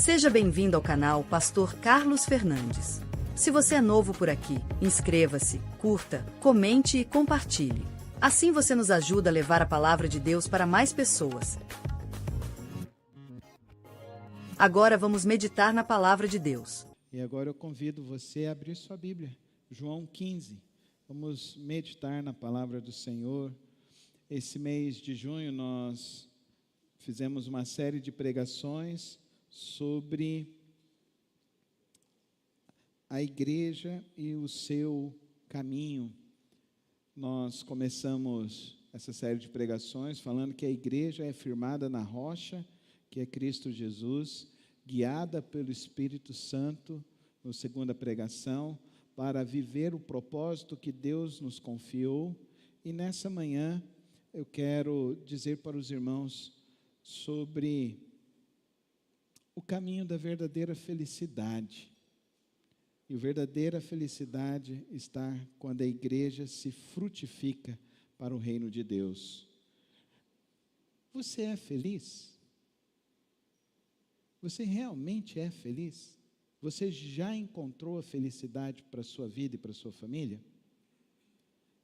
Seja bem-vindo ao canal Pastor Carlos Fernandes. Se você é novo por aqui, inscreva-se, curta, comente e compartilhe. Assim você nos ajuda a levar a palavra de Deus para mais pessoas. Agora vamos meditar na palavra de Deus. E agora eu convido você a abrir sua Bíblia, João 15. Vamos meditar na palavra do Senhor. Esse mês de junho nós fizemos uma série de pregações sobre a igreja e o seu caminho. Nós começamos essa série de pregações falando que a igreja é firmada na rocha, que é Cristo Jesus, guiada pelo Espírito Santo, na segunda pregação, para viver o propósito que Deus nos confiou. E nessa manhã eu quero dizer para os irmãos sobre o caminho da verdadeira felicidade. E a verdadeira felicidade está quando a igreja se frutifica para o reino de Deus. Você é feliz? Você realmente é feliz? Você já encontrou a felicidade para a sua vida e para a sua família?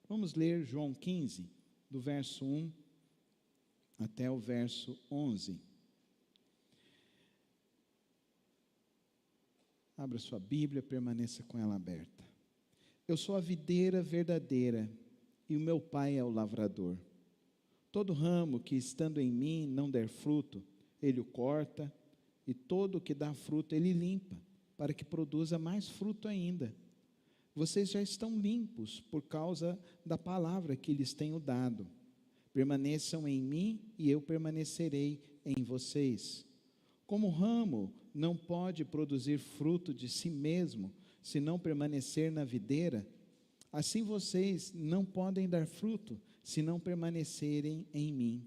Vamos ler João 15, do verso 1 até o verso 11. Abra sua Bíblia, permaneça com ela aberta. Eu sou a videira verdadeira e o meu pai é o lavrador. Todo ramo que estando em mim não der fruto, ele o corta, e todo o que dá fruto ele limpa, para que produza mais fruto ainda. Vocês já estão limpos por causa da palavra que lhes tenho dado. Permaneçam em mim e eu permanecerei em vocês. Como o ramo não pode produzir fruto de si mesmo, se não permanecer na videira, assim vocês não podem dar fruto, se não permanecerem em mim.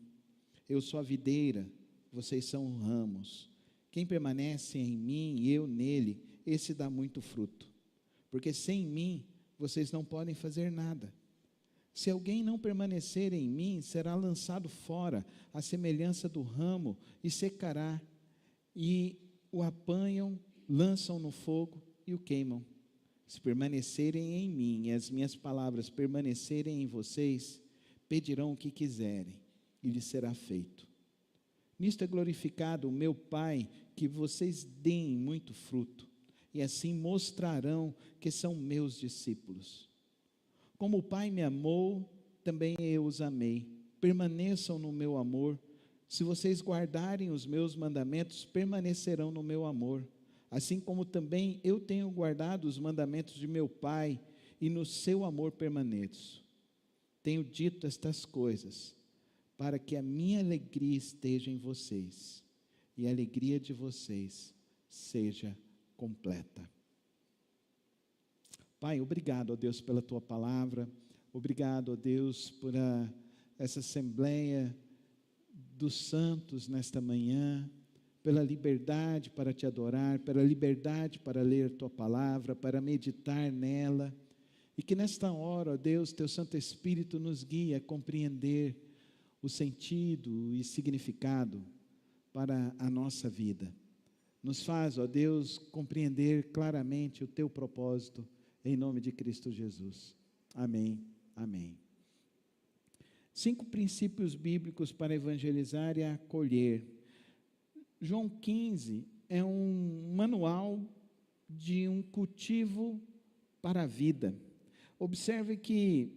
Eu sou a videira, vocês são ramos. Quem permanece em mim e eu nele, esse dá muito fruto. Porque sem mim, vocês não podem fazer nada. Se alguém não permanecer em mim, será lançado fora, à semelhança do ramo, e secará. E o apanham, lançam no fogo e o queimam. Se permanecerem em mim e as minhas palavras permanecerem em vocês, pedirão o que quiserem e lhes será feito. Nisto é glorificado o meu Pai, que vocês deem muito fruto, e assim mostrarão que são meus discípulos. Como o Pai me amou, também eu os amei. Permaneçam no meu amor. Se vocês guardarem os meus mandamentos, permanecerão no meu amor. Assim como também eu tenho guardado os mandamentos de meu Pai, e no seu amor permaneço. Tenho dito estas coisas, para que a minha alegria esteja em vocês, e a alegria de vocês seja completa. Pai, obrigado, ó Deus, pela Tua palavra. Obrigado, ó Deus, por essa assembleia dos santos nesta manhã, pela liberdade para Te adorar, pela liberdade para ler Tua palavra, para meditar nela, e que nesta hora, ó Deus, Teu Santo Espírito nos guie a compreender o sentido e significado para a nossa vida. Nos faz, ó Deus, compreender claramente o Teu propósito, em nome de Cristo Jesus. Amém, amém. 5 princípios bíblicos para evangelizar e acolher. João 15 é um manual de um cultivo para a vida. Observe que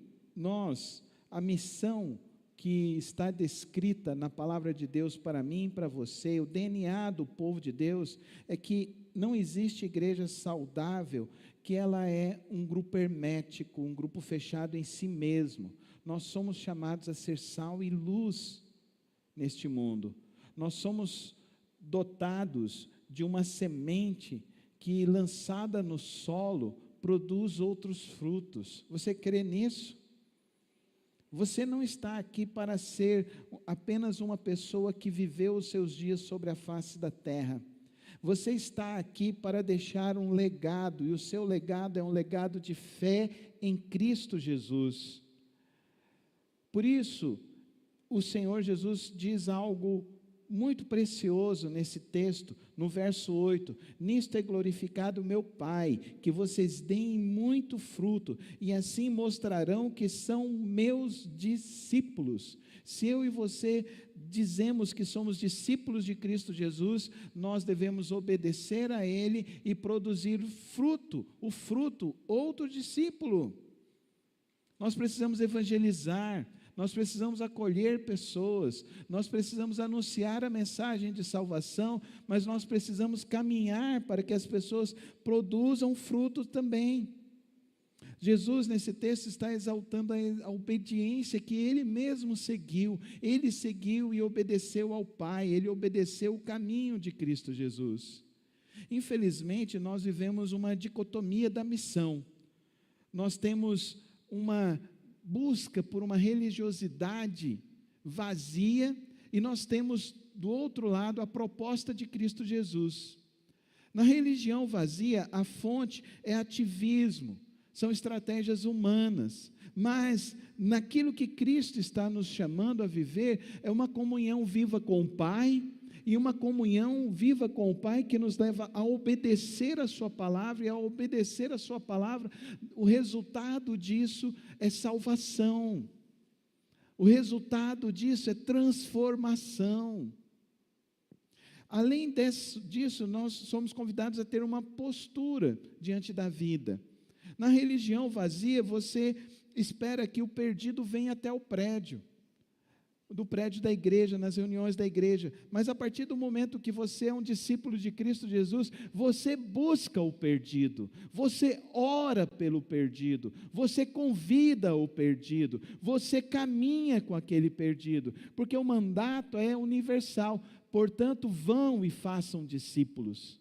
a missão que está descrita na palavra de Deus para mim e para você, o DNA do povo de Deus, é que não existe igreja saudável, que ela é um grupo hermético, um grupo fechado em si mesmo. Nós somos chamados a ser sal e luz neste mundo. Nós somos dotados de uma semente que, lançada no solo, produz outros frutos. Você crê nisso? Você não está aqui para ser apenas uma pessoa que viveu os seus dias sobre a face da terra. Você está aqui para deixar um legado, e o seu legado é um legado de fé em Cristo Jesus. Por isso, o Senhor Jesus diz algo muito precioso nesse texto, no verso 8: nisto é glorificado o meu Pai, que vocês deem muito fruto, e assim mostrarão que são meus discípulos. Se eu e você dizemos que somos discípulos de Cristo Jesus, nós devemos obedecer a Ele e produzir fruto, o fruto, outro discípulo. Nós precisamos evangelizar, nós precisamos acolher pessoas, nós precisamos anunciar a mensagem de salvação, mas nós precisamos caminhar para que as pessoas produzam fruto também. Jesus, nesse texto, está exaltando a obediência que Ele mesmo seguiu. Ele seguiu e obedeceu ao Pai, Ele obedeceu o caminho de Cristo Jesus. Infelizmente, nós vivemos uma dicotomia da missão. Nós temos uma busca por uma religiosidade vazia, e nós temos do outro lado a proposta de Cristo Jesus. Na religião vazia, a fonte é ativismo, são estratégias humanas, mas naquilo que Cristo está nos chamando a viver, é uma comunhão viva com o Pai, e uma comunhão viva com o Pai que nos leva a obedecer a sua palavra, e ao obedecer a sua palavra, o resultado disso é salvação, o resultado disso é transformação. Além disso, nós somos convidados a ter uma postura diante da vida. Na religião vazia, você espera que o perdido venha até o prédio, do prédio da igreja, nas reuniões da igreja, mas a partir do momento que você é um discípulo de Cristo Jesus, você busca o perdido, você ora pelo perdido, você convida o perdido, você caminha com aquele perdido, porque o mandato é universal, portanto, vão e façam discípulos.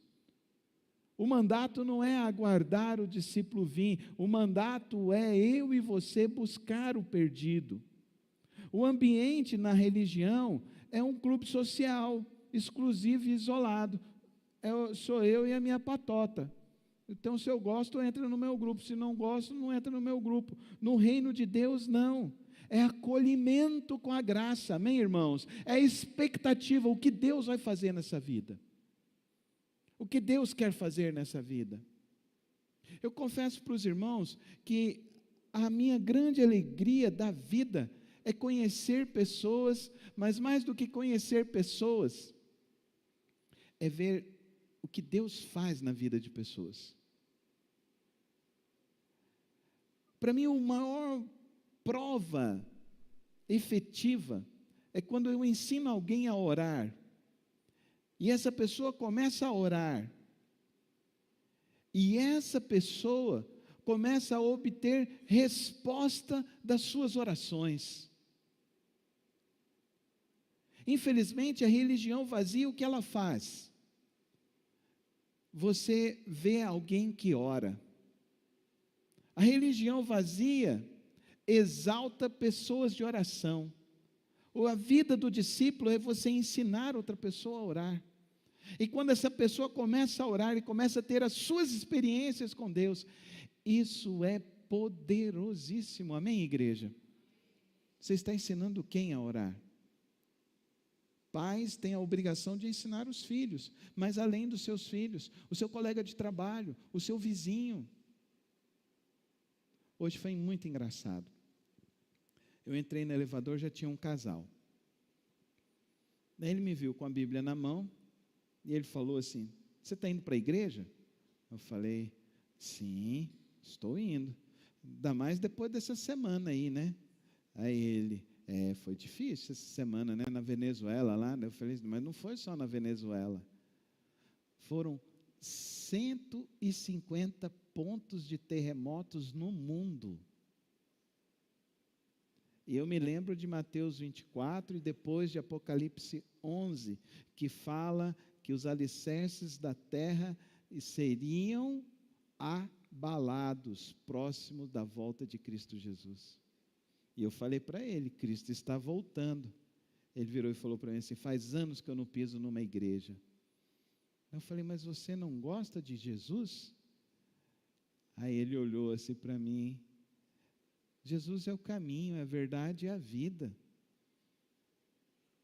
O mandato não é aguardar o discípulo vir, o mandato é eu e você buscar o perdido. O ambiente na religião é um clube social, exclusivo e isolado. Sou eu e a minha patota. Então, se eu gosto, entra no meu grupo. Se não gosto, não entra no meu grupo. No reino de Deus, não. É acolhimento com a graça, amém, irmãos? É expectativa, o que Deus vai fazer nessa vida. O que Deus quer fazer nessa vida. Eu confesso para os irmãos que a minha grande alegria da vida é conhecer pessoas, mas mais do que conhecer pessoas, é ver o que Deus faz na vida de pessoas. Para mim, a maior prova efetiva é quando eu ensino alguém a orar, e essa pessoa começa a orar, e essa pessoa começa a obter resposta das suas orações. Infelizmente, a religião vazia, o que ela faz? Você vê alguém que ora. A religião vazia exalta pessoas de oração. Ou a vida do discípulo é você ensinar outra pessoa a orar. E quando essa pessoa começa a orar e começa a ter as suas experiências com Deus, isso é poderosíssimo, amém, igreja? Você está ensinando quem a orar? Pais têm a obrigação de ensinar os filhos, mas além dos seus filhos, o seu colega de trabalho, o seu vizinho. Hoje foi muito engraçado. Eu entrei no elevador, já tinha um casal. Daí ele me viu com a Bíblia na mão, e ele falou assim: você está indo para a igreja? Eu falei: sim, estou indo. Ainda mais depois dessa semana aí, né? Aí ele: foi difícil essa semana, né? Na Venezuela lá. Eu falei: mas não foi só na Venezuela. Foram 150 pontos de terremotos no mundo. E eu me lembro de Mateus 24 e depois de Apocalipse 11, que fala que os alicerces da terra seriam abalados, próximos da volta de Cristo Jesus. E eu falei para ele: Cristo está voltando. Ele virou e falou para mim assim: faz anos que eu não piso numa igreja. Eu falei: mas você não gosta de Jesus? Aí ele olhou assim para mim: Jesus é o caminho, é a verdade e a vida.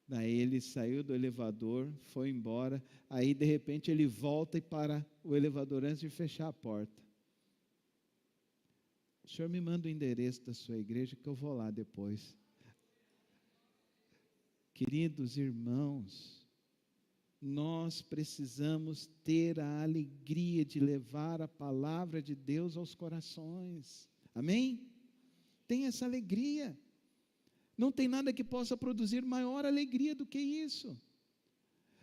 Daí ele saiu do elevador, foi embora, aí de repente ele volta e para o elevador antes de fechar a porta. O senhor me manda o endereço da sua igreja que eu vou lá depois. Queridos irmãos, nós precisamos ter a alegria de levar a palavra de Deus aos corações. Amém? Tenha essa alegria. Não tem nada que possa produzir maior alegria do que isso.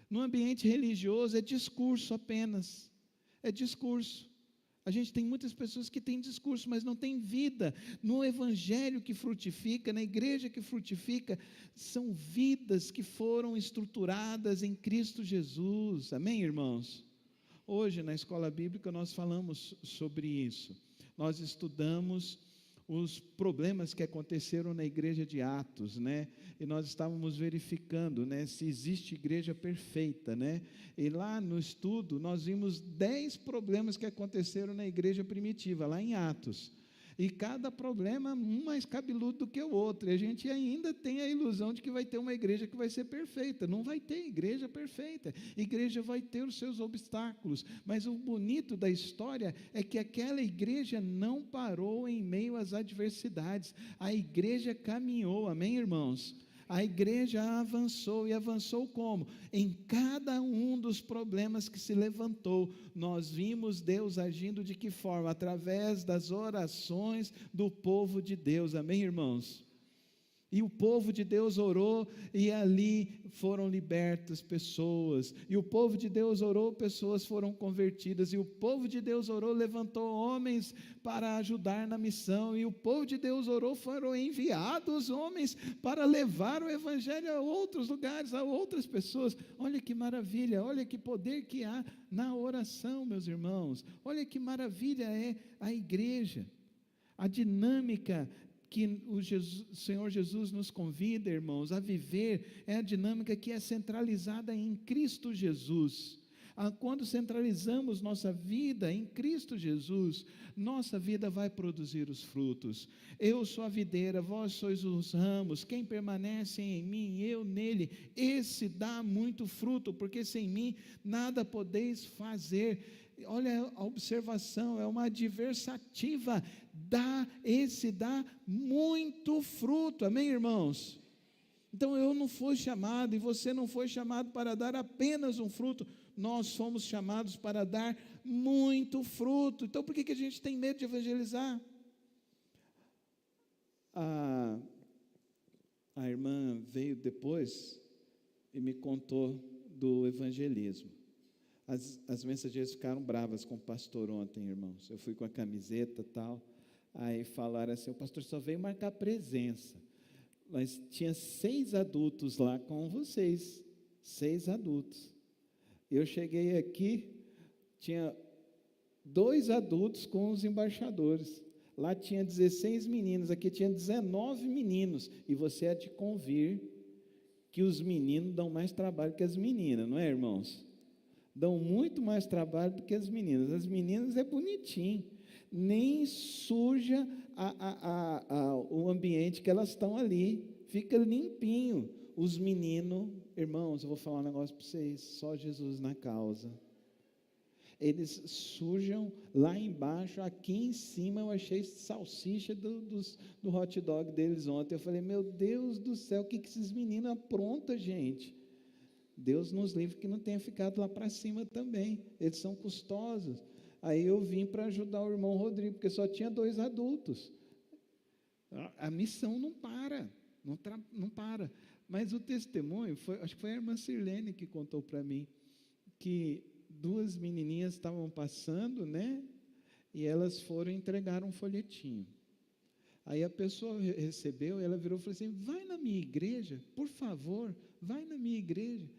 No ambiente religioso é discurso apenas. É discurso. A gente tem muitas pessoas que têm discurso, mas não têm vida. No evangelho que frutifica, na igreja que frutifica, são vidas que foram estruturadas em Cristo Jesus. Amém, irmãos? Hoje, na escola bíblica, nós falamos sobre isso. Nós estudamos os problemas que aconteceram na igreja de Atos, né? E nós estávamos verificando, né, se existe igreja perfeita, né? E lá no estudo nós vimos 10 problemas que aconteceram na igreja primitiva, lá em Atos. E cada problema um mais cabeludo do que o outro. E a gente ainda tem a ilusão de que vai ter uma igreja que vai ser perfeita. Não vai ter igreja perfeita. Igreja vai ter os seus obstáculos. Mas o bonito da história é que aquela igreja não parou em meio às adversidades. A igreja caminhou. Amém, irmãos? A igreja avançou, e avançou como? Em cada um dos problemas que se levantou, nós vimos Deus agindo de que forma? Através das orações do povo de Deus, amém, irmãos? E o povo de Deus orou, e ali foram libertas pessoas, e o povo de Deus orou, pessoas foram convertidas, e o povo de Deus orou, levantou homens para ajudar na missão, e o povo de Deus orou, foram enviados homens para levar o evangelho a outros lugares, a outras pessoas. Olha que maravilha, olha que poder que há na oração, meus irmãos, olha que maravilha é a igreja, a dinâmica que o Senhor Jesus nos convida, irmãos, a viver, é a dinâmica que é centralizada em Cristo Jesus. Quando centralizamos nossa vida em Cristo Jesus, nossa vida vai produzir os frutos. Eu sou a videira, vós sois os ramos, quem permanece em mim, eu nele, esse dá muito fruto, porque sem mim nada podeis fazer. Olha a observação, é uma adversativa, dá muito fruto, amém, irmãos? Então eu não fui chamado, e você não foi chamado para dar apenas um fruto, nós fomos chamados para dar muito fruto. Então por que a gente tem medo de evangelizar? A irmã veio depois e me contou do evangelismo. As mensageiras ficaram bravas com o pastor ontem, irmãos. Eu fui com a camiseta e tal, aí falaram assim, o pastor só veio marcar presença, mas tinha 6 adultos lá com vocês, 6 adultos. Eu cheguei aqui, tinha 2 adultos com os embaixadores, lá tinha 16 meninas, aqui tinha 19 meninos, e você é de convir que os meninos dão mais trabalho que as meninas, não é, irmãos? Dão muito mais trabalho do que as meninas é bonitinho, nem suja o ambiente que elas estão ali, fica limpinho. Os meninos, irmãos, eu vou falar um negócio para vocês, só Jesus na causa. Eles sujam lá embaixo, aqui em cima eu achei salsicha do hot dog deles ontem. Eu falei, meu Deus do céu, o que esses meninos aprontam, gente? Deus nos livre que não tenha ficado lá para cima também, eles são custosos. Aí eu vim para ajudar o irmão Rodrigo, porque só tinha 2 adultos. A missão não para, não para. Mas o testemunho, acho que foi a irmã Sirlene que contou para mim, que 2 menininhas estavam passando, né? E elas foram entregar um folhetinho. Aí a pessoa recebeu, ela virou e falou assim, vai na minha igreja, por favor, vai na minha igreja.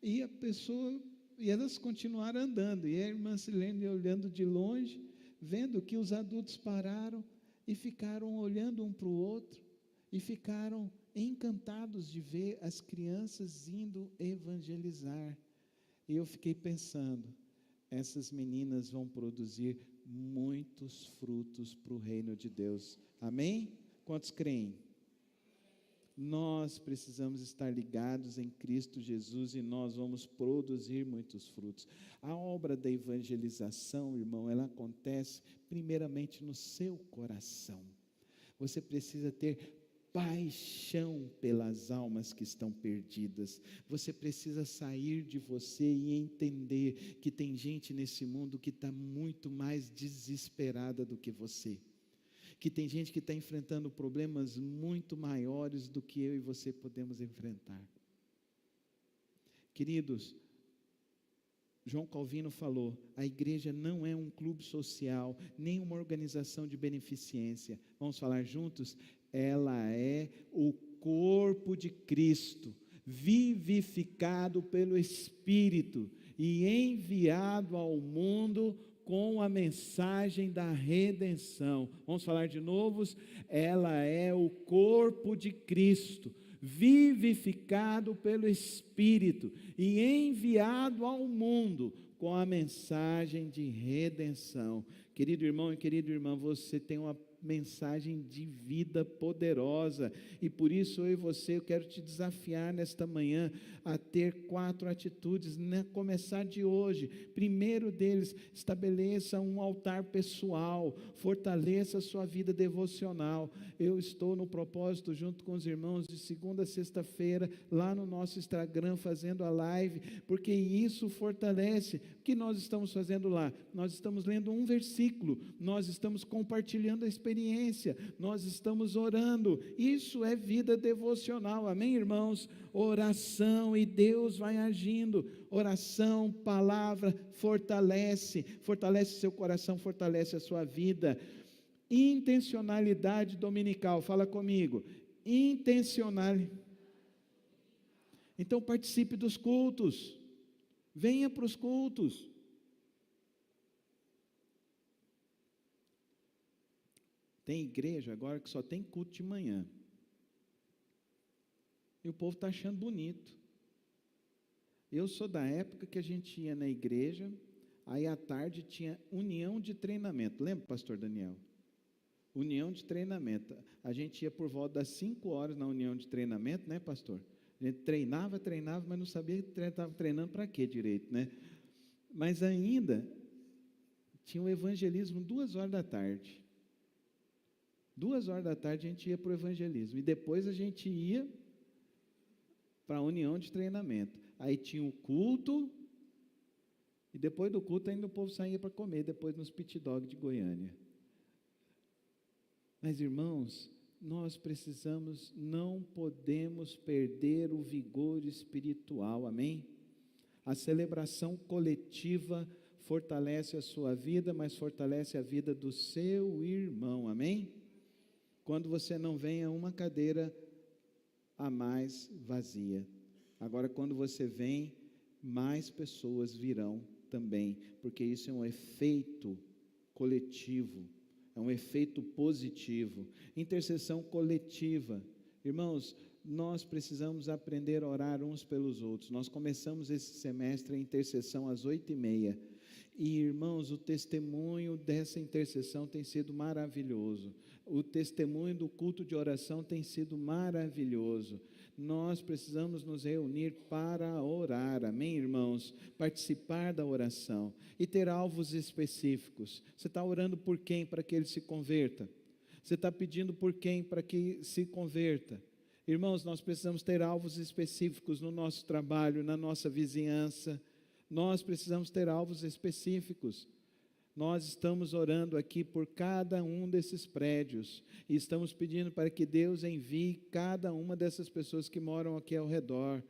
E elas continuaram andando, e a irmã Silene olhando de longe, vendo que os adultos pararam e ficaram olhando um para o outro, e ficaram encantados de ver as crianças indo evangelizar. E eu fiquei pensando, essas meninas vão produzir muitos frutos para o reino de Deus, amém? Quantos creem? Nós precisamos estar ligados em Cristo Jesus e nós vamos produzir muitos frutos. A obra da evangelização, irmão, ela acontece primeiramente no seu coração. Você precisa ter paixão pelas almas que estão perdidas. Você precisa sair de você e entender que tem gente nesse mundo que está muito mais desesperada do que você. Que tem gente que está enfrentando problemas muito maiores do que eu e você podemos enfrentar. Queridos, João Calvino falou, a igreja não é um clube social, nem uma organização de beneficência. Vamos falar juntos? Ela é o corpo de Cristo, vivificado pelo Espírito e enviado ao mundo com a mensagem da redenção. Vamos falar de novo? Ela é o corpo de Cristo, vivificado pelo Espírito e enviado ao mundo com a mensagem de redenção. Querido irmão e querida irmã, você tem uma mensagem de vida poderosa, e por isso eu e você, eu quero te desafiar nesta manhã a ter 4 atitudes, né? Começar de hoje. Primeiro deles, estabeleça um altar pessoal, fortaleça a sua vida devocional. Eu estou no propósito junto com os irmãos de segunda a sexta-feira, lá no nosso Instagram, fazendo a live, porque isso fortalece. O que nós estamos fazendo lá? Nós estamos lendo um versículo, nós estamos compartilhando a experiência, nós estamos orando. Isso é vida devocional, amém, irmãos? Oração, e Deus vai agindo. Oração, palavra, fortalece seu coração, fortalece a sua vida. Intencionalidade dominical, fala comigo, então participe dos cultos, venha para os cultos. Tem igreja agora que só tem culto de manhã, e o povo está achando bonito. Eu sou da época que a gente ia na igreja, aí à tarde tinha união de treinamento, lembra, pastor Daniel? União de treinamento, a gente ia por volta das 5 horas na união de treinamento, né, pastor? A gente treinava, mas não sabia que estava treinando para quê direito, né? Mas ainda tinha o evangelismo 2 horas da tarde. 2 horas da tarde a gente ia para o evangelismo, e depois a gente ia para a união de treinamento. Aí tinha o culto, e depois do culto ainda o povo saía para comer, depois nos pit dog de Goiânia. Mas irmãos, nós precisamos, não podemos perder o vigor espiritual, amém? A celebração coletiva fortalece a sua vida, mas fortalece a vida do seu irmão, amém? Quando você não vem a uma cadeira a mais vazia. Agora, quando você vem, mais pessoas virão também, porque isso é um efeito coletivo, é um efeito positivo. Intercessão coletiva. Irmãos, nós precisamos aprender a orar uns pelos outros. Nós começamos esse semestre a intercessão às 8h30. E, irmãos, o testemunho dessa intercessão tem sido maravilhoso. O testemunho do culto de oração tem sido maravilhoso. Nós precisamos nos reunir para orar, amém, irmãos? Participar da oração e ter alvos específicos. Você está orando por quem para que ele se converta? Você está pedindo por quem para que se converta? Irmãos, nós precisamos ter alvos específicos no nosso trabalho, na nossa vizinhança. Nós precisamos ter alvos específicos. Nós estamos orando aqui por cada um desses prédios e estamos pedindo para que Deus envie cada uma dessas pessoas que moram aqui ao redor.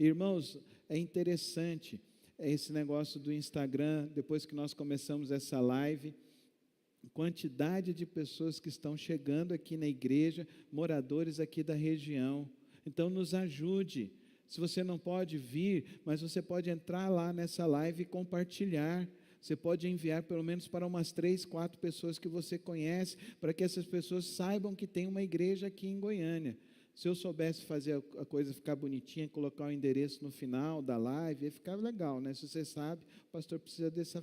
Irmãos, é interessante esse negócio do Instagram. Depois que nós começamos essa live, quantidade de pessoas que estão chegando aqui na igreja, moradores aqui da região. Então nos ajude. Se você não pode vir, mas você pode entrar lá nessa live e compartilhar. Você pode enviar pelo menos para umas 3, 4 pessoas que você conhece, para que essas pessoas saibam que tem uma igreja aqui em Goiânia. Se eu soubesse fazer a coisa ficar bonitinha, colocar o endereço no final da live, ia ficar legal, né? Se você sabe, o pastor precisa desse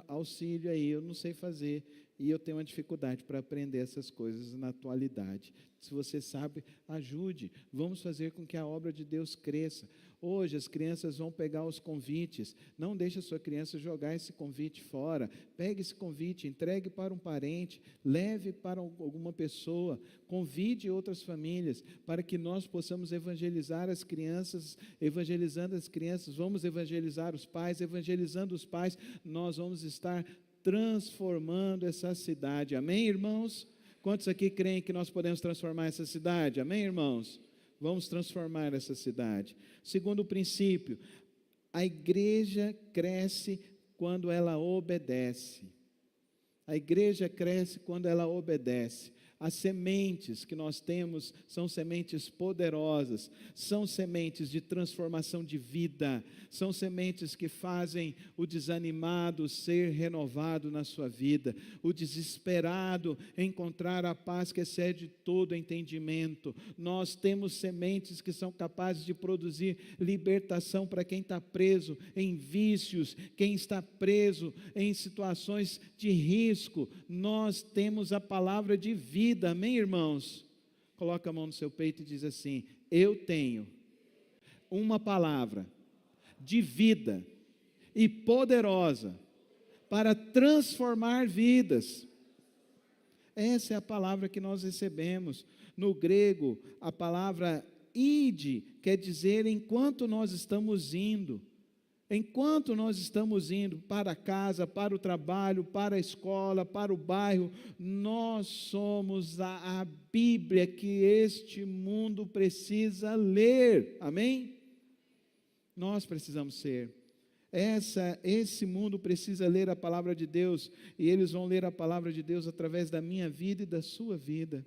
auxílio aí, eu não sei fazer. E eu tenho uma dificuldade para aprender essas coisas na atualidade. Se você sabe, ajude. Vamos fazer com que a obra de Deus cresça. Hoje as crianças vão pegar os convites. Não deixe a sua criança jogar esse convite fora. Pegue esse convite, entregue para um parente, leve para alguma pessoa, convide outras famílias, para que nós possamos evangelizar as crianças. Evangelizando as crianças, vamos evangelizar os pais. Evangelizando os pais, nós vamos estar transformando essa cidade. Amém, irmãos? Quantos aqui creem que nós podemos transformar essa cidade? Amém, irmãos? Vamos transformar essa cidade. Segundo princípio, a igreja cresce quando ela obedece. A igreja cresce quando ela obedece. As sementes que nós temos são sementes poderosas, são sementes de transformação de vida, são sementes que fazem o desanimado ser renovado na sua vida, o desesperado encontrar a paz que excede todo entendimento. Nós temos sementes que são capazes de produzir libertação para quem está preso em vícios, quem está preso em situações de risco. Nós temos a palavra de vida. Amém, irmãos? Coloca a mão no seu peito e diz assim: eu tenho uma palavra de vida e poderosa para transformar vidas. Essa é a palavra que nós recebemos. No grego, a palavra ide quer dizer enquanto nós estamos indo. Enquanto nós estamos indo para casa, para o trabalho, para a escola, para o bairro, nós somos a Bíblia que este mundo precisa ler. Amém? Nós precisamos ser. Esse mundo precisa ler a palavra de Deus, e eles vão ler a palavra de Deus através da minha vida e da sua vida.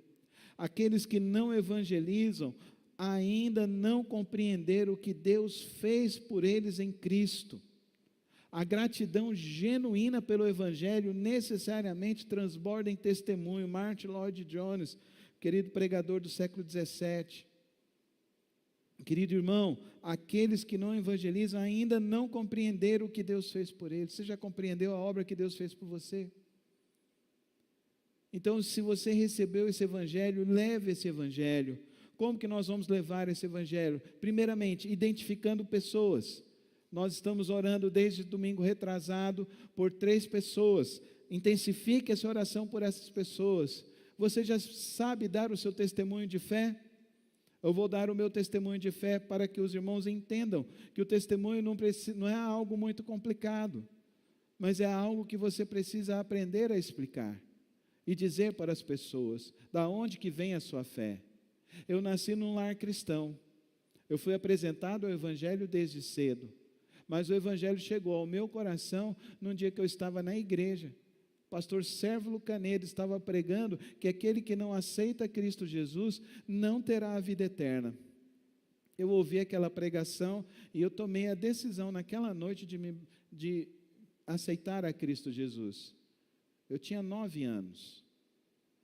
Aqueles que não evangelizam ainda não compreenderam o que Deus fez por eles em Cristo. A gratidão genuína pelo Evangelho necessariamente transborda em testemunho. Martin Lloyd Jones, querido pregador do século 17. Querido irmão, aqueles que não evangelizam ainda não compreenderam o que Deus fez por eles. Você já compreendeu a obra que Deus fez por você? Então, se você recebeu esse Evangelho, leve esse Evangelho. Como que nós vamos levar esse Evangelho? Primeiramente, identificando pessoas. Nós estamos orando desde domingo retrasado por 3 pessoas. Intensifique essa oração por essas pessoas. Você já sabe dar o seu testemunho de fé? Eu vou dar o meu testemunho de fé para que os irmãos entendam que o testemunho não é algo muito complicado, mas é algo que você precisa aprender a explicar e dizer para as pessoas da onde que vem a sua fé. Eu nasci num lar cristão, eu fui apresentado ao Evangelho desde cedo, mas o Evangelho chegou ao meu coração num dia que eu estava na igreja. O pastor Sérvulo Canedo estava pregando que aquele que não aceita Cristo Jesus não terá a vida eterna. Eu ouvi aquela pregação e eu tomei a decisão naquela noite de aceitar a Cristo Jesus. Eu tinha 9 anos.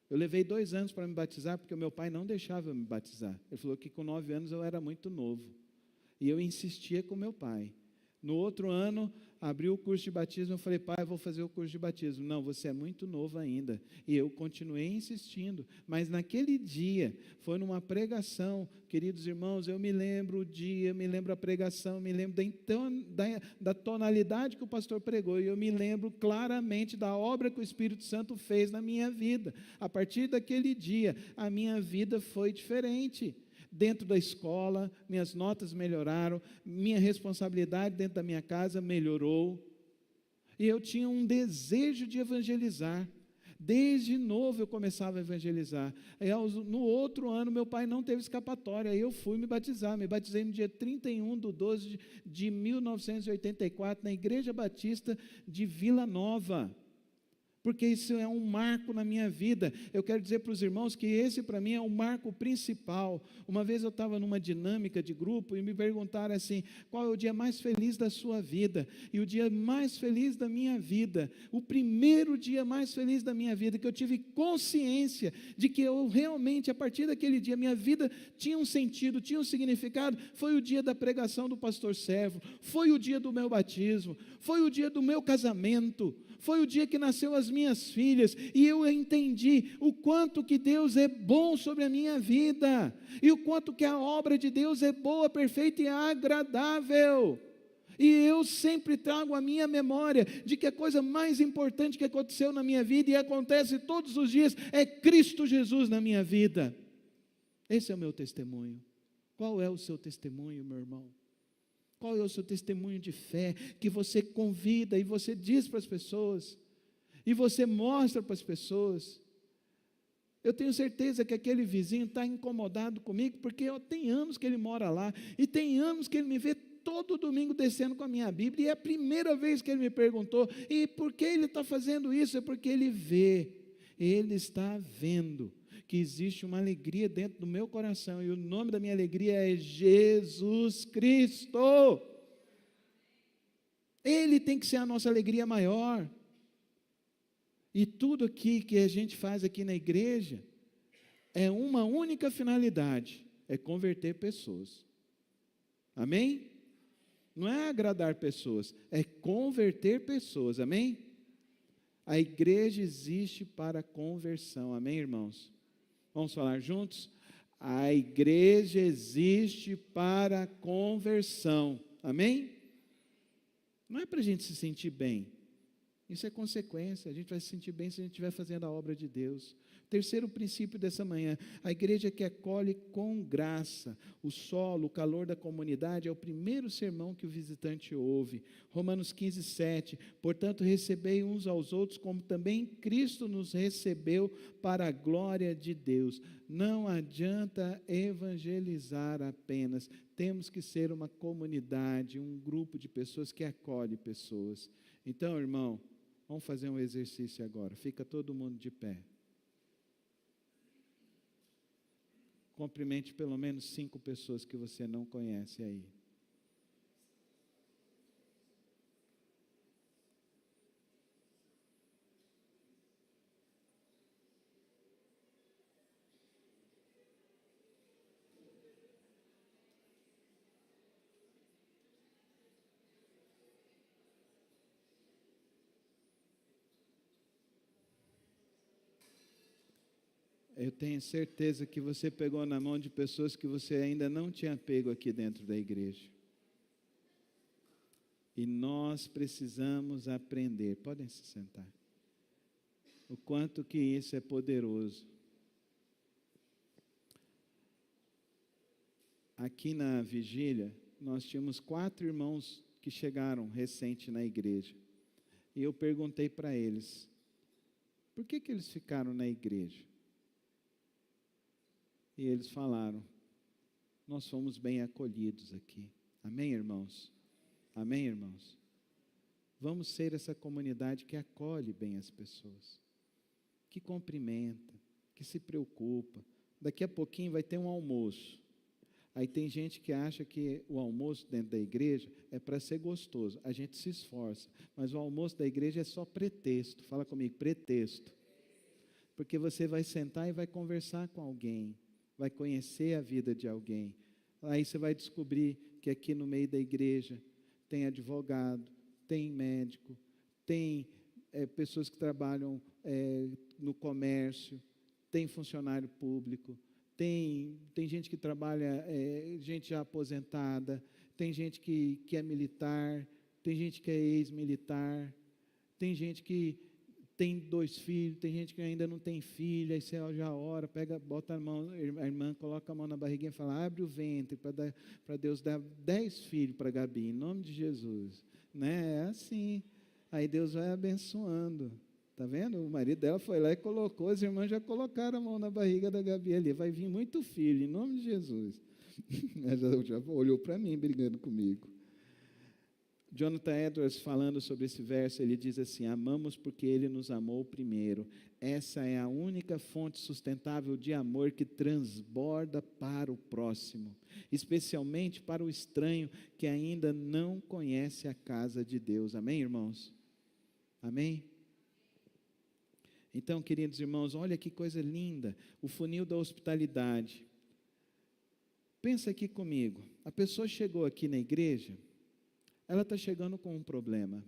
Eu levei 2 anos para me batizar, porque o meu pai não deixava eu me batizar. Ele falou que com 9 anos eu era muito novo. E eu insistia com meu pai. No outro ano, abriu o curso de batismo, eu falei, pai, eu vou fazer o curso de batismo. Não, você é muito novo ainda. E eu continuei insistindo. Mas naquele dia, foi numa pregação, queridos irmãos, eu me lembro o dia, me lembro a pregação, me lembro da tonalidade que o pastor pregou, e eu me lembro claramente da obra que o Espírito Santo fez na minha vida. A partir daquele dia, a minha vida foi diferente. Dentro da escola, minhas notas melhoraram, minha responsabilidade dentro da minha casa melhorou, e eu tinha um desejo de evangelizar. Desde novo eu começava a evangelizar. Aí, no outro ano, meu pai não teve escapatória, aí eu fui me batizar. Me batizei no dia 31/12 de 1984, na Igreja Batista de Vila Nova. Porque isso é um marco na minha vida. Eu quero dizer para os irmãos que esse para mim é o marco principal. Uma vez eu estava numa dinâmica de grupo e me perguntaram assim, qual é o dia mais feliz da sua vida? E o dia mais feliz da minha vida, o primeiro dia mais feliz da minha vida, que eu tive consciência de que eu realmente, a partir daquele dia, minha vida tinha um sentido, tinha um significado, foi o dia da pregação do pastor Servo, foi o dia do meu batismo, foi o dia do meu casamento, foi o dia que nasceu as minhas filhas, e eu entendi o quanto que Deus é bom sobre a minha vida, e o quanto que a obra de Deus é boa, perfeita e agradável. E eu sempre trago a minha memória de que a coisa mais importante que aconteceu na minha vida, e acontece todos os dias, é Cristo Jesus na minha vida. Esse é o meu testemunho. Qual é o seu testemunho, meu irmão? Qual é o seu testemunho de fé, que você convida e você diz para as pessoas, e você mostra para as pessoas? Eu tenho certeza que aquele vizinho está incomodado comigo, porque tem anos que ele mora lá, e tem anos que ele me vê todo domingo descendo com a minha Bíblia, e é a primeira vez que ele me perguntou, e por que ele está fazendo isso? É porque ele está vendo, que existe uma alegria dentro do meu coração, e o nome da minha alegria é Jesus Cristo. Ele tem que ser a nossa alegria maior. E tudo aqui que a gente faz aqui na igreja, é uma única finalidade, é converter pessoas. Amém? Não é agradar pessoas, é converter pessoas, amém? A igreja existe para conversão, amém, irmãos? Vamos falar juntos? A igreja existe para conversão, amém? Não é para a gente se sentir bem, isso é consequência, a gente vai se sentir bem se a gente estiver fazendo a obra de Deus. Terceiro princípio dessa manhã, a igreja que acolhe com graça, o solo, o calor da comunidade, é o primeiro sermão que o visitante ouve. Romanos 15, 7, portanto recebei uns aos outros, como também Cristo nos recebeu para a glória de Deus. Não adianta evangelizar apenas, temos que ser uma comunidade, um grupo de pessoas que acolhe pessoas. Então, irmão, vamos fazer um exercício agora, fica todo mundo de pé. Cumprimente pelo menos 5 pessoas que você não conhece aí. Eu tenho certeza que você pegou na mão de pessoas que você ainda não tinha pego aqui dentro da igreja. E nós precisamos aprender, podem se sentar, o quanto que isso é poderoso. Aqui na vigília, nós tínhamos 4 irmãos que chegaram recente na igreja. E eu perguntei para eles, por que eles ficaram na igreja? E eles falaram, nós fomos bem acolhidos aqui. Amém, irmãos? Amém, irmãos? Vamos ser essa comunidade que acolhe bem as pessoas, que cumprimenta, que se preocupa. Daqui a pouquinho vai ter um almoço. Aí tem gente que acha que o almoço dentro da igreja é para ser gostoso. A gente se esforça, mas o almoço da igreja é só pretexto. Fala comigo, pretexto. Porque você vai sentar e vai conversar com alguém, vai conhecer a vida de alguém. Aí você vai descobrir que aqui no meio da igreja tem advogado, tem médico, tem pessoas que trabalham no comércio, tem funcionário público, tem gente que trabalha, gente já aposentada, tem gente que é militar, tem gente que é ex-militar, tem gente que tem 2 filhos, tem gente que ainda não tem filho, aí você já ora, pega, bota a mão, a irmã coloca a mão na barriguinha e fala, abre o ventre para Deus dar 10 filhos para Gabi, em nome de Jesus. Né? É assim, aí Deus vai abençoando, tá vendo? O marido dela foi lá e colocou, as irmãs já colocaram a mão na barriga da Gabi ali, vai vir muito filho, em nome de Jesus. Ela já olhou para mim, brigando comigo. Jonathan Edwards, falando sobre esse verso, ele diz assim, amamos porque Ele nos amou primeiro. Essa é a única fonte sustentável de amor que transborda para o próximo, especialmente para o estranho que ainda não conhece a casa de Deus. Amém, irmãos? Amém? Então, queridos irmãos, olha que coisa linda, o funil da hospitalidade. Pensa aqui comigo, a pessoa chegou aqui na igreja, ela está chegando com um problema.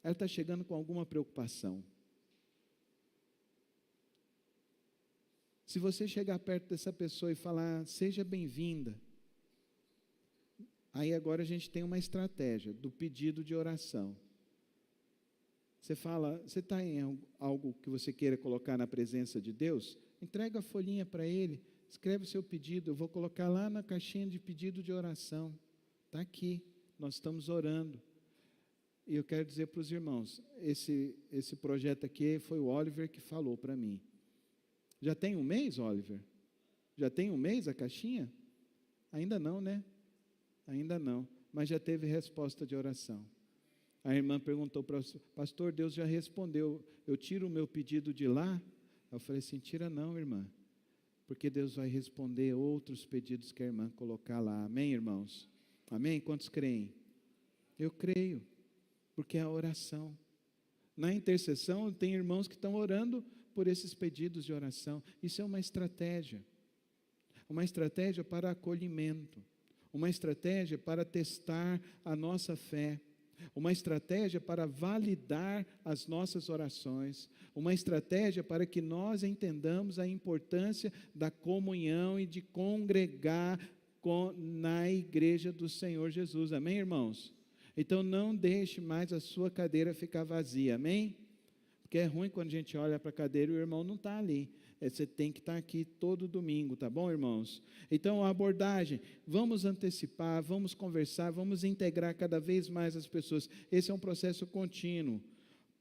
ela está chegando com alguma preocupação. Se você chegar perto dessa pessoa e falar, seja bem-vinda, aí agora a gente tem uma estratégia do pedido de oração. Você fala, você está em algo que você queira colocar na presença de Deus? Entrega a folhinha para Ele, escreve o seu pedido, eu vou colocar lá na caixinha de pedido de oração. Está aqui, nós estamos orando. E eu quero dizer para os irmãos, esse projeto aqui foi o Oliver que falou para mim. Já tem um mês, Oliver? Já tem um mês a caixinha? Ainda não, né? Ainda não, mas já teve resposta de oração. A irmã perguntou para o pastor, Deus já respondeu, eu tiro o meu pedido de lá? Eu falei assim, tira não, irmã, porque Deus vai responder outros pedidos que a irmã colocar lá. Amém, irmãos? Amém? Quantos creem? Eu creio, porque é a oração. Na intercessão, tem irmãos que estão orando por esses pedidos de oração. Isso é uma estratégia para acolhimento, uma estratégia para testar a nossa fé, uma estratégia para validar as nossas orações, uma estratégia para que nós entendamos a importância da comunhão e de congregar na igreja do Senhor Jesus. Amém, irmãos? Então não deixe mais a sua cadeira ficar vazia, amém? Porque é ruim quando a gente olha para a cadeira e o irmão não está ali. Você tem que estar aqui todo domingo, tá bom, irmãos? Então, a abordagem, vamos antecipar, vamos conversar, vamos integrar cada vez mais as pessoas. Esse é um processo contínuo.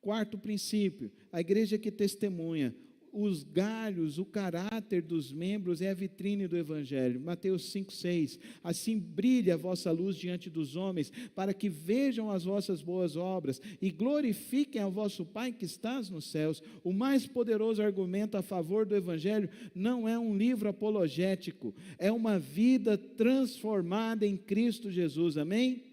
Quarto princípio, a igreja que testemunha. Os galhos, o caráter dos membros é a vitrine do Evangelho. Mateus 5,6. Assim brilha a vossa luz diante dos homens, para que vejam as vossas boas obras e glorifiquem ao vosso Pai que estás nos céus. O mais poderoso argumento a favor do Evangelho não é um livro apologético, é uma vida transformada em Cristo Jesus. Amém?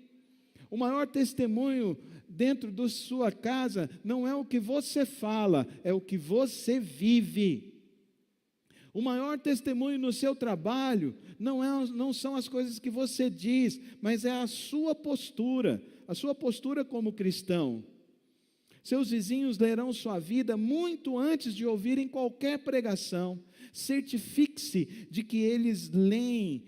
O maior testemunho dentro da sua casa não é o que você fala, é o que você vive. O maior testemunho no seu trabalho não são as coisas que você diz, mas é a sua postura como cristão. Seus vizinhos lerão sua vida muito antes de ouvirem qualquer pregação. Certifique-se de que eles leem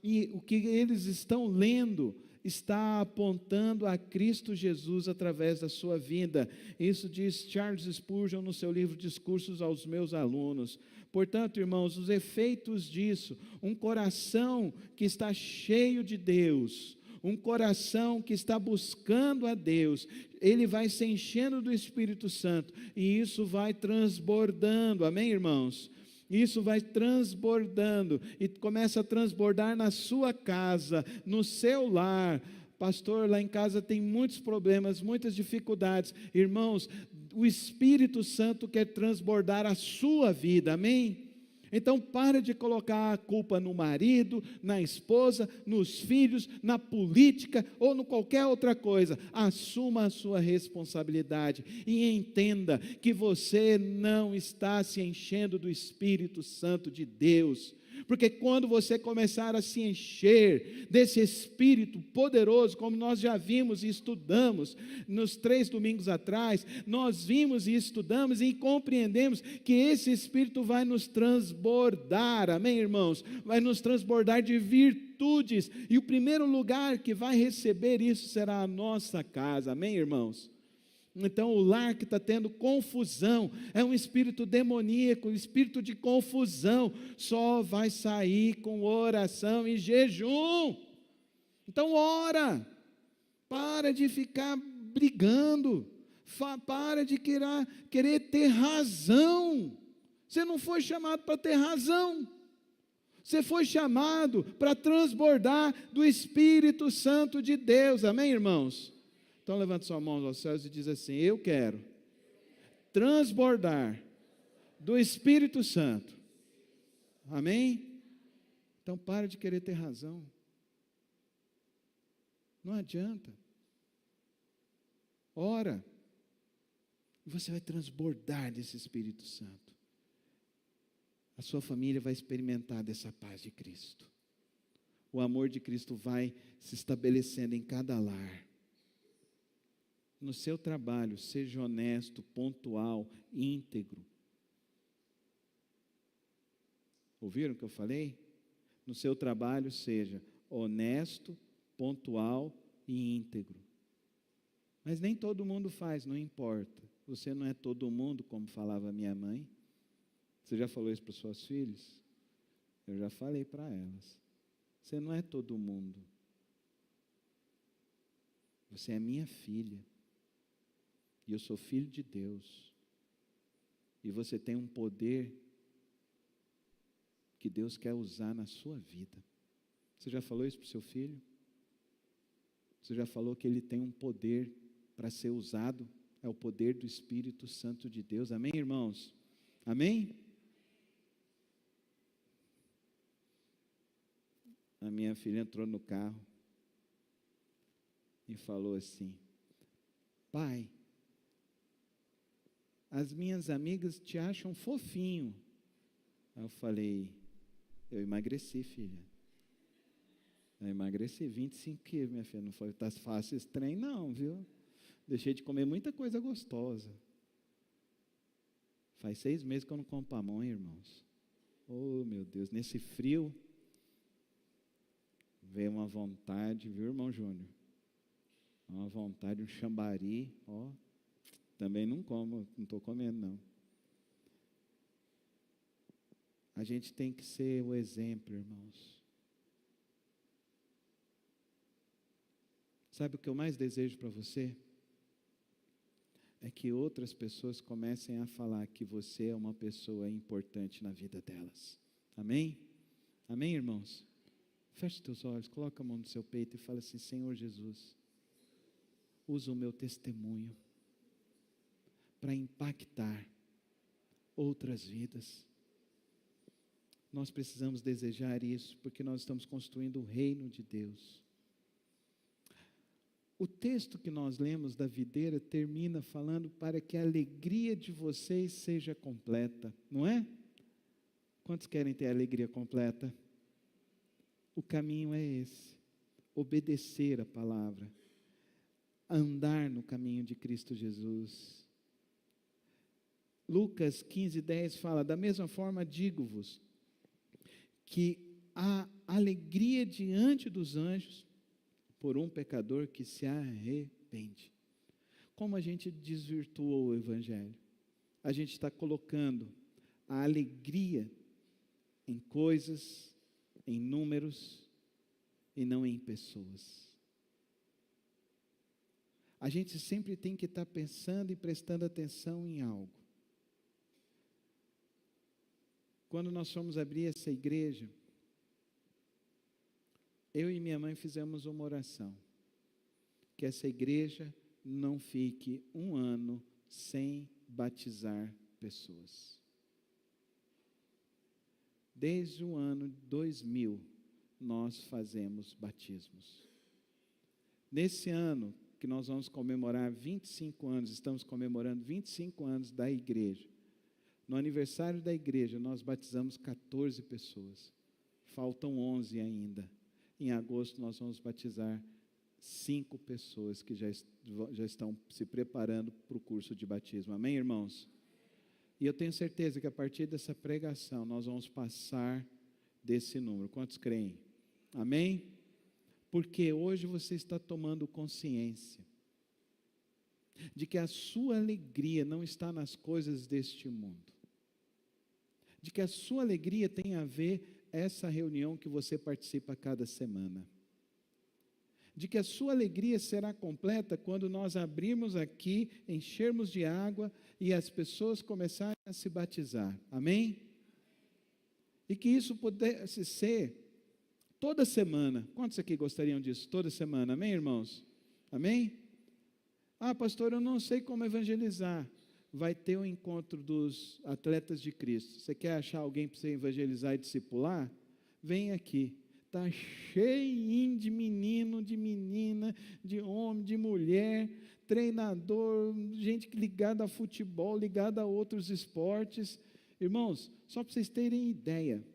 e o que eles estão lendo está apontando a Cristo Jesus através da sua vida. Isso diz Charles Spurgeon no seu livro Discursos aos meus alunos. Portanto, irmãos, os efeitos disso, um coração que está cheio de Deus, um coração que está buscando a Deus, ele vai se enchendo do Espírito Santo, e isso vai transbordando, amém, irmãos? Isso vai transbordando, e começa a transbordar na sua casa, no seu lar. Pastor, lá em casa tem muitos problemas, muitas dificuldades. Irmãos, o Espírito Santo quer transbordar a sua vida, amém? Então, para de colocar a culpa no marido, na esposa, nos filhos, na política ou em qualquer outra coisa. Assuma a sua responsabilidade e entenda que você não está se enchendo do Espírito Santo de Deus. Porque quando você começar a se encher desse Espírito poderoso, como nós já vimos e estudamos nos 3 domingos atrás, nós vimos e estudamos e compreendemos que esse Espírito vai nos transbordar, amém, irmãos? Vai nos transbordar de virtudes, e o primeiro lugar que vai receber isso será a nossa casa, amém, irmãos? Então, o lar que está tendo confusão, é um espírito demoníaco, um espírito de confusão, só vai sair com oração e jejum. Então, ora, para de ficar brigando, para de querer ter razão. Você não foi chamado para ter razão, você foi chamado para transbordar do Espírito Santo de Deus, amém, irmãos? Então levante sua mão aos céus e diz assim: eu quero transbordar do Espírito Santo. Amém? Então para de querer ter razão. Não adianta. Ora, e você vai transbordar desse Espírito Santo. A sua família vai experimentar dessa paz de Cristo. O amor de Cristo vai se estabelecendo em cada lar. no seu trabalho, seja honesto, pontual, íntegro. Ouviram o que eu falei? No seu trabalho, seja honesto, pontual e íntegro. Mas nem todo mundo faz, não importa. Você não é todo mundo, como falava minha mãe. Você já falou isso para suas filhas? Eu já falei para elas. Você não é todo mundo. Você é minha filha. E eu sou filho de Deus. E você tem um poder que Deus quer usar na sua vida. Você já falou isso para o seu filho? Você já falou que ele tem um poder para ser usado? É o poder do Espírito Santo de Deus. Amém, irmãos? Amém? A minha filha entrou no carro e falou assim: pai, as minhas amigas te acham fofinho. Aí eu falei: eu emagreci, filha. Eu emagreci 25 quilos, minha filha. Não foi, tá fácil esse trem não, viu? Deixei de comer muita coisa gostosa. Faz 6 meses que eu não como pamonha, irmãos. Oh, meu Deus, nesse frio, veio uma vontade, viu, irmão Júnior? Uma vontade, um chambari, ó. Também não como, não estou comendo, não. A gente tem que ser o exemplo, irmãos. Sabe o que eu mais desejo para você? É que outras pessoas comecem a falar que você é uma pessoa importante na vida delas. Amém? Amém, irmãos? Feche os teus olhos, coloca a mão no seu peito e fala assim: Senhor Jesus, usa o meu testemunho para impactar outras vidas. Nós precisamos desejar isso, porque nós estamos construindo o reino de Deus. O texto que nós lemos da videira termina falando para que a alegria de vocês seja completa, não é? Quantos querem ter a alegria completa? O caminho é esse: obedecer a palavra, andar no caminho de Cristo Jesus. Lucas 15:10 fala: da mesma forma digo-vos, que a alegria diante dos anjos por um pecador que se arrepende. Como a gente desvirtuou o Evangelho? A gente está colocando a alegria em coisas, em números, e não em pessoas. A gente sempre tem que estar pensando e prestando atenção em algo. Quando nós fomos abrir essa igreja, eu e minha mãe fizemos uma oração, que essa igreja não fique 1 ano sem batizar pessoas. Desde o ano 2000, nós fazemos batismos. Nesse ano, que nós vamos comemorar 25 anos, estamos comemorando 25 anos da igreja. No aniversário da igreja, nós batizamos 14 pessoas. Faltam 11 ainda. Em agosto, nós vamos batizar 5 pessoas que já estão se preparando para o curso de batismo. Amém, irmãos? E eu tenho certeza que a partir dessa pregação, nós vamos passar desse número. Quantos creem? Amém? Porque hoje você está tomando consciência de que a sua alegria não está nas coisas deste mundo. De que a sua alegria tem a ver essa reunião que você participa cada semana. De que a sua alegria será completa quando nós abrirmos aqui, enchermos de água e as pessoas começarem a se batizar. Amém? E que isso pudesse ser toda semana. Quantos aqui gostariam disso? Toda semana. Amém, irmãos? Amém? Ah, pastor, eu não sei como evangelizar. Vai ter um encontro dos atletas de Cristo. Você quer achar alguém para você evangelizar e discipular? Vem aqui. Está cheio de menino, de menina, de homem, de mulher, treinador, gente ligada a futebol, ligada a outros esportes. Irmãos, só para vocês terem ideia,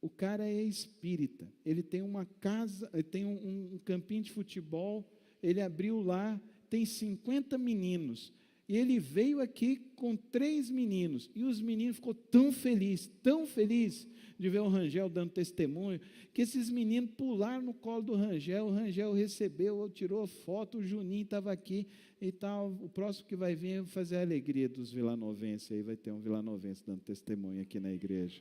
o cara é espírita, ele tem uma casa, ele tem um campinho de futebol, ele abriu lá, tem 50 meninos. E ele veio aqui com 3 meninos. E os meninos ficou tão feliz de ver o Rangel dando testemunho, que esses meninos pularam no colo do Rangel, o Rangel recebeu, tirou foto, o Juninho estava aqui e tal. O próximo que vai vir é fazer a alegria dos vilanovenses, aí vai ter um vilanovense dando testemunho aqui na igreja.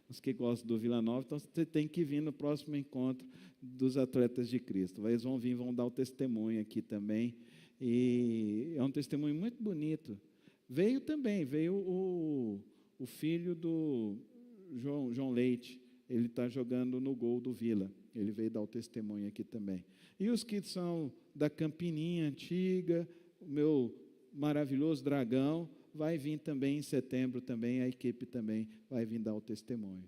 Os que gostam do Vila Nova, então você tem que vir no próximo encontro dos atletas de Cristo. Eles vão vir, vão dar o testemunho aqui também, e é um testemunho muito bonito. Veio o filho do João Leite, ele está jogando no gol do Vila, ele veio dar o testemunho aqui também. E os que são da Campininha Antiga, o meu maravilhoso Dragão, vai vir também em setembro, também a equipe também vai vir dar o testemunho.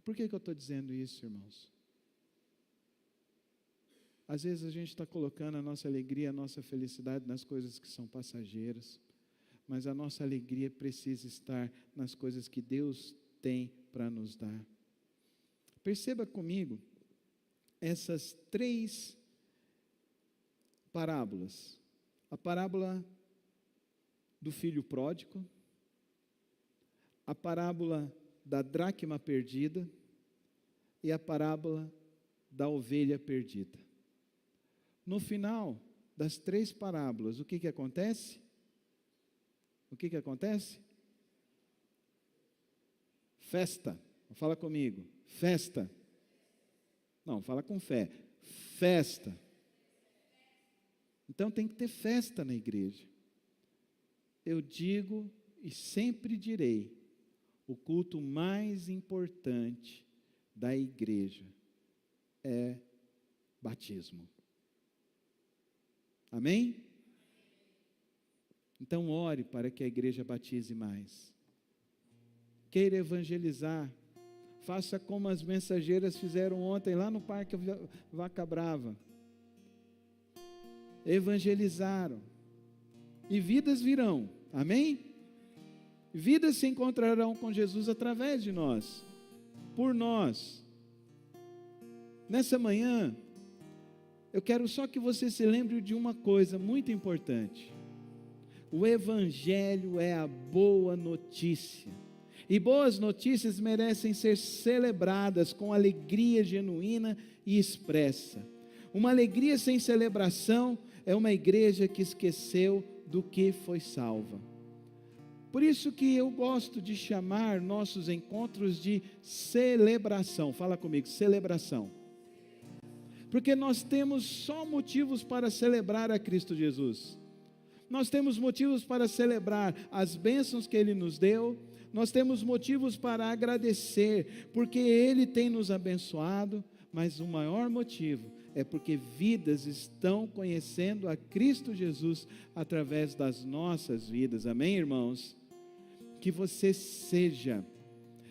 Por que eu estou dizendo isso, irmãos? Às vezes a gente está colocando a nossa alegria, a nossa felicidade nas coisas que são passageiras, mas a nossa alegria precisa estar nas coisas que Deus tem para nos dar. Perceba comigo essas 3 parábolas. A parábola do filho pródigo, a parábola da dracma perdida e a parábola da ovelha perdida. No final das 3 parábolas, o que acontece? O que acontece? Festa. Fala comigo. Festa. Não, fala com fé. Festa. Então tem que ter festa na igreja. Eu digo e sempre direi, o culto mais importante da igreja é batismo. Amém? Então ore para que a igreja batize mais. Queira evangelizar. Faça como as mensageiras fizeram ontem lá no Parque Vaca Brava. Evangelizaram. E vidas virão. Amém? Vidas se encontrarão com Jesus através de nós. Por nós. Nessa manhã, eu quero só que você se lembre de uma coisa muito importante. O Evangelho é a boa notícia. E boas notícias merecem ser celebradas com alegria genuína e expressa. Uma alegria sem celebração é uma igreja que esqueceu do que foi salva. Por isso que eu gosto de chamar nossos encontros de celebração. Fala comigo, celebração. Porque nós temos só motivos para celebrar a Cristo Jesus. Nós temos motivos para celebrar as bênçãos que Ele nos deu. Nós temos motivos para agradecer, porque Ele tem nos abençoado. Mas o maior motivo é porque vidas estão conhecendo a Cristo Jesus através das nossas vidas. Amém, irmãos? Que você seja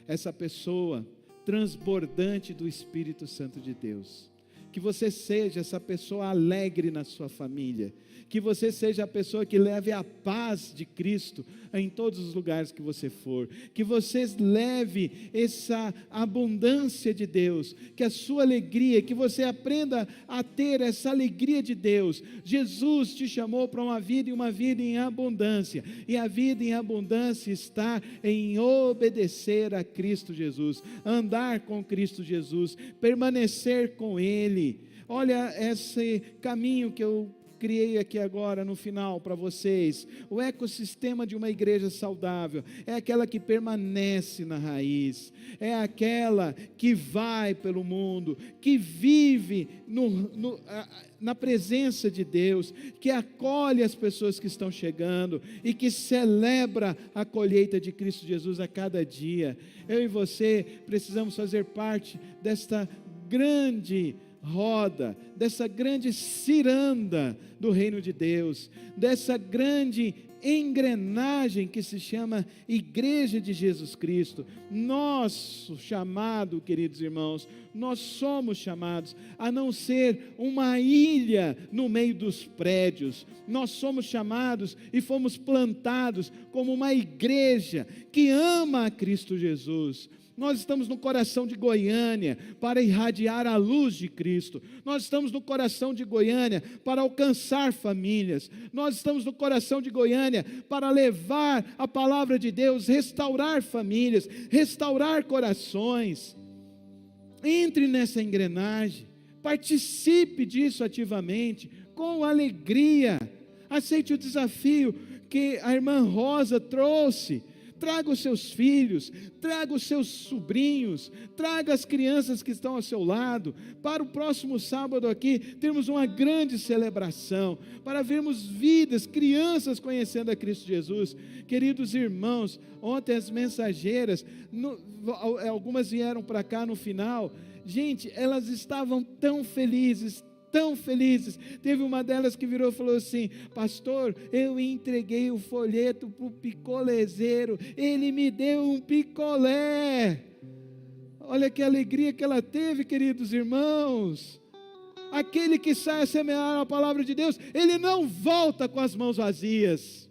essa pessoa transbordante do Espírito Santo de Deus. Que você seja essa pessoa alegre na sua família. Que você seja a pessoa que leve a paz de Cristo em todos os lugares que você for. Que você leve essa abundância de Deus. Que a sua alegria, que você aprenda a ter essa alegria de Deus. Jesus te chamou para uma vida e uma vida em abundância. E a vida em abundância está em obedecer a Cristo Jesus. Andar com Cristo Jesus. Permanecer com Ele. Olha esse caminho que eu criei aqui agora no final para vocês. O ecossistema de uma igreja saudável é aquela que permanece na raiz, é aquela que vai pelo mundo, que vive na presença de Deus, que acolhe as pessoas que estão chegando e que celebra a colheita de Cristo Jesus a cada dia. Eu e você precisamos fazer parte desta grande roda, dessa grande ciranda do reino de Deus, dessa grande engrenagem que se chama Igreja de Jesus Cristo. Nosso chamado, queridos irmãos, nós somos chamados a não ser uma ilha no meio dos prédios. Nós somos chamados e fomos plantados como uma igreja que ama a Cristo Jesus. Nós estamos no coração de Goiânia para irradiar a luz de Cristo. Nós estamos no coração de Goiânia para alcançar famílias. Nós estamos no coração de Goiânia para levar a palavra de Deus, restaurar famílias, restaurar corações. Entre nessa engrenagem, participe disso ativamente, com alegria. Aceite o desafio que a irmã Rosa trouxe. Traga os seus filhos, traga os seus sobrinhos, traga as crianças que estão ao seu lado, para o próximo sábado aqui, termos uma grande celebração, para vermos vidas, crianças conhecendo a Cristo Jesus. Queridos irmãos, ontem as mensageiras, algumas vieram para cá no final, gente, elas estavam tão felizes, teve uma delas que virou e falou assim: pastor, eu entreguei o folheto para o picolezeiro, ele me deu um picolé. Olha que alegria que ela teve, queridos irmãos. Aquele que sai a semear a palavra de Deus, ele não volta com as mãos vazias.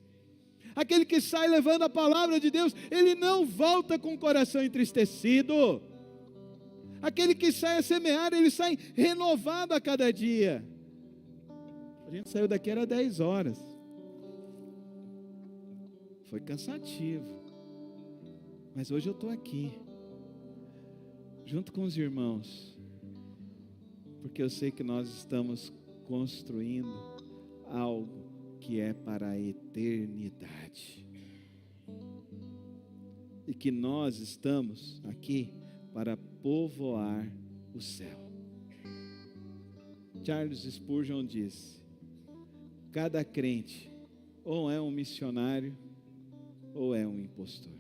Aquele que sai levando a palavra de Deus, ele não volta com o coração entristecido. Aquele que sai a semear, ele sai renovado a cada dia. A gente saiu daqui, era 10 horas. Foi cansativo. Mas hoje eu estou aqui, junto com os irmãos, porque eu sei que nós estamos construindo algo que é para a eternidade. E que nós estamos aqui para povoar o céu. Charles Spurgeon disse: cada crente ou é um missionário ou é um impostor.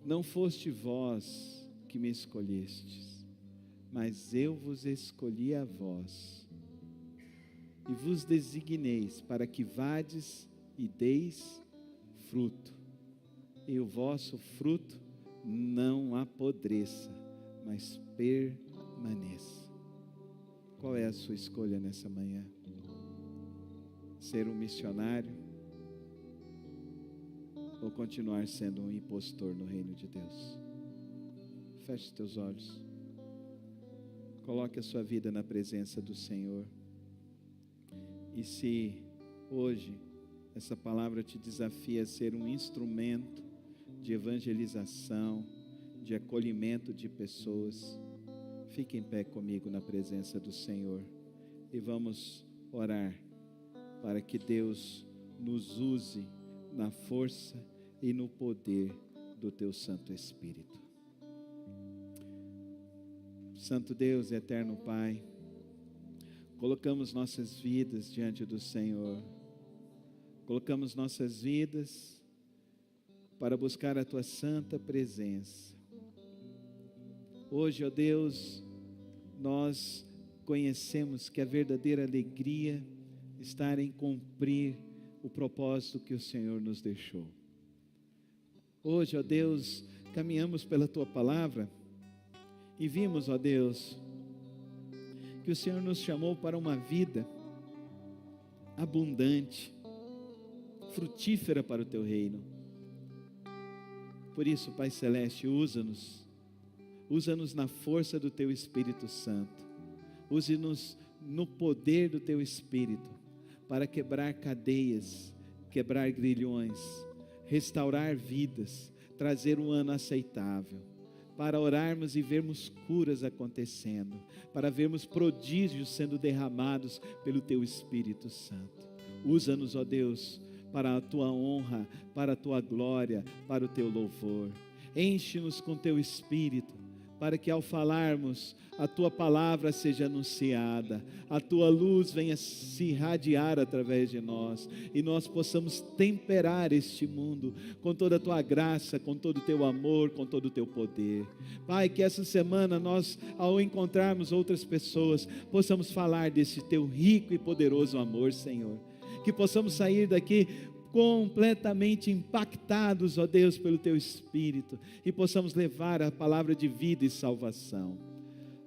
Não foste vós que me escolhestes, mas eu vos escolhi a vós, e vos designeis para que vades e deis fruto, e o vosso fruto não apodreça, mas permaneça. Qual é a sua escolha nessa manhã? Ser um missionário ou continuar sendo um impostor no reino de Deus? Feche os teus olhos. Coloque a sua vida na presença do Senhor. E se hoje essa palavra te desafia a ser um instrumento de evangelização, de acolhimento de pessoas, fique em pé comigo na presença do Senhor e vamos orar para que Deus nos use na força e no poder do Teu Santo Espírito. Santo Deus e eterno Pai, colocamos nossas vidas diante do Senhor, colocamos nossas vidas para buscar a Tua santa presença. Hoje, ó Deus, nós conhecemos que a verdadeira alegria está em cumprir o propósito que o Senhor nos deixou. Hoje, ó Deus, caminhamos pela Tua palavra e vimos, ó Deus, que o Senhor nos chamou para uma vida abundante, frutífera para o Teu reino. Por isso, Pai Celeste, usa-nos na força do Teu Espírito Santo, use-nos no poder do Teu Espírito, para quebrar cadeias, quebrar grilhões, restaurar vidas, trazer um ano aceitável, para orarmos e vermos curas acontecendo, para vermos prodígios sendo derramados pelo Teu Espírito Santo. Usa-nos, ó Deus, para a Tua honra, para a Tua glória, para o Teu louvor. Enche-nos com Teu Espírito, para que ao falarmos, a Tua palavra seja anunciada, a Tua luz venha se irradiar através de nós, e nós possamos temperar este mundo com toda a Tua graça, com todo o Teu amor, com todo o Teu poder. Pai, que essa semana nós, ao encontrarmos outras pessoas, possamos falar desse Teu rico e poderoso amor, Senhor. Que possamos sair daqui completamente impactados, ó Deus, pelo Teu Espírito, e possamos levar a palavra de vida e salvação.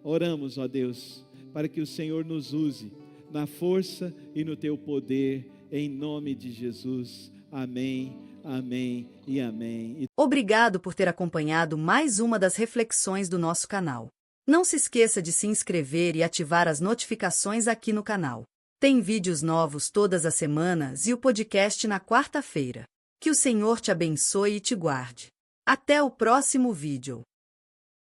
Oramos, ó Deus, para que o Senhor nos use na força e no Teu poder, em nome de Jesus. Amém, Amém e amém. Obrigado por ter acompanhado mais uma das reflexões do nosso canal. Não se esqueça de se inscrever e ativar as notificações aqui no canal. Tem vídeos novos todas as semanas e o podcast na quarta-feira. Que o Senhor te abençoe e te guarde. Até o próximo vídeo.